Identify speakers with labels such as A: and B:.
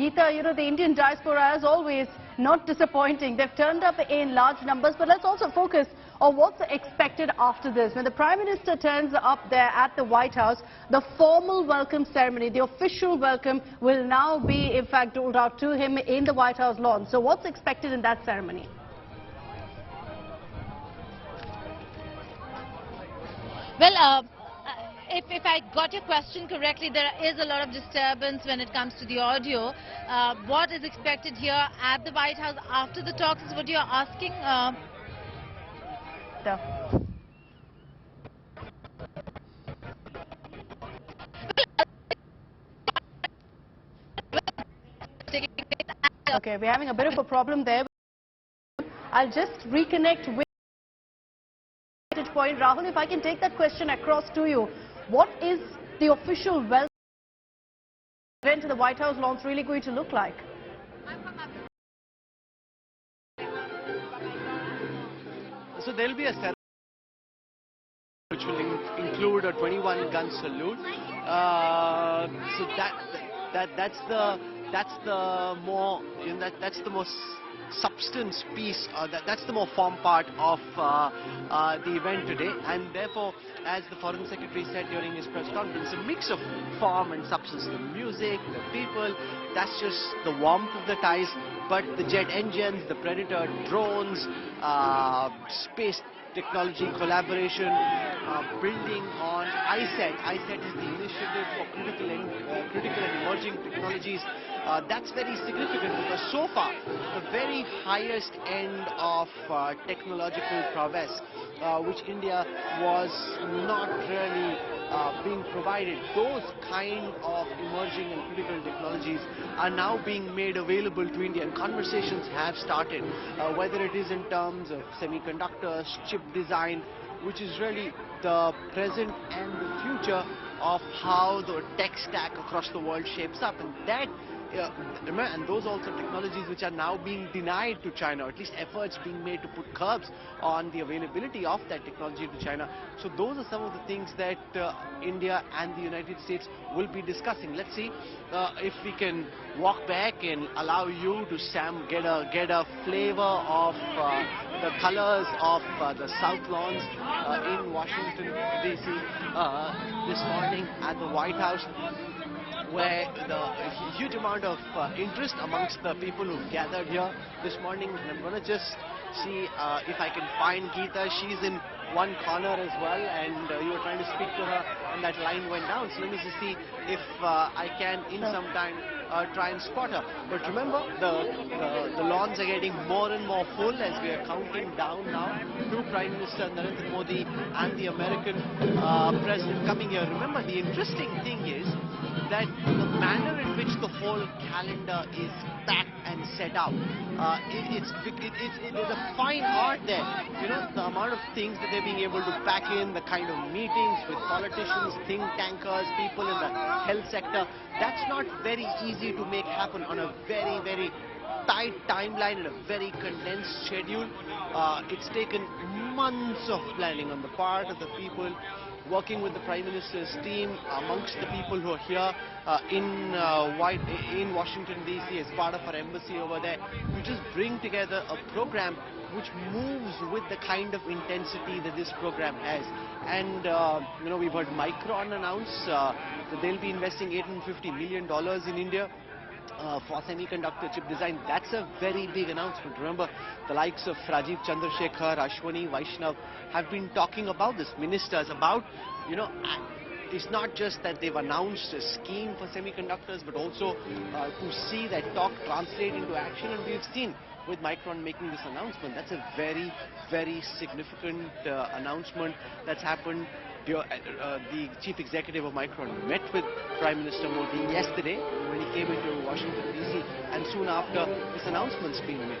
A: Geeta, the Indian diaspora, as always, not disappointing. They've turned up in large numbers, but let's also focus on what's expected after this. When the Prime Minister turns up there at the White House, the formal welcome ceremony, the official welcome, will now be, in fact, doled out to him in the White House lawn. So what's expected in that ceremony?
B: Well, if I got your question correctly, there is a lot of disturbance when it comes to the audio. What is expected here at the White House after the talks is what you're asking.
A: Okay, we're having a bit of a problem there. I'll just reconnect with point. Rahul, if I can take that question across to you. What is the official welcome event to the White House launch really going to look like?
C: So there'll be a ceremony which will include a 21-gun salute. So that's the most substance piece, that's the more form part of the event today, and therefore, as the Foreign Secretary said during his press conference, a mix of form and substance. The music, the people, that's just the warmth of the ties, but the jet engines, the Predator drones, space technology collaboration, building on ISET. ISET is the initiative for critical and emerging technologies. That's very significant because so far the very highest end of technological prowess, which India was not really being provided, those kind of emerging and critical technologies are now being made available to India, and conversations have started, whether it is in terms of semiconductors, chip design, which is really the present and the future of how the tech stack across the world shapes up, and that and those also technologies which are now being denied to China, or at least efforts being made to put curbs on the availability of that technology to China. So those are some of the things that India and the United States will be discussing. Let's see if we can walk back and allow you to get a flavor of the colors of the South Lawns in Washington DC this morning at the White House, where the huge amount of interest amongst the people who've gathered here this morning. And I'm going to just see if I can find Geeta. She's in one corner as well, and you were trying to speak to her and that line went down. So let me just see if I can in some time try and spot her. But remember, the lawns are getting more and more full as we are counting down now to Prime Minister Narendra Modi and the American President coming here. Remember, the interesting thing is that the manner in which the whole calendar is packed and set out, it is a fine art there. You know, the amount of things that they're being able to pack in, the kind of meetings with politicians, think tankers, people in the health sector, that's not very easy to make happen on a very, very tight timeline and a very condensed schedule. It's taken months of planning on the part of the people working with the Prime Minister's team, amongst the people who are here in Washington DC as part of our embassy over there, to just bring together a program which moves with the kind of intensity that this program has. And you know, we've heard Micron announce that they'll be investing $850 million in India for semiconductor chip design. That's a very big announcement. Remember, the likes of Rajiv Chandrasekhar, Ashwani Vaishnav have been talking about this, ministers, about, you know, it's not just that they've announced a scheme for semiconductors, but also to see that talk translate into action. And we've seen with Micron making this announcement, that's a very, very significant announcement that's happened. The chief executive of Micron met with Prime Minister Modi yesterday when he came into Washington DC, and soon after this announcement's been made.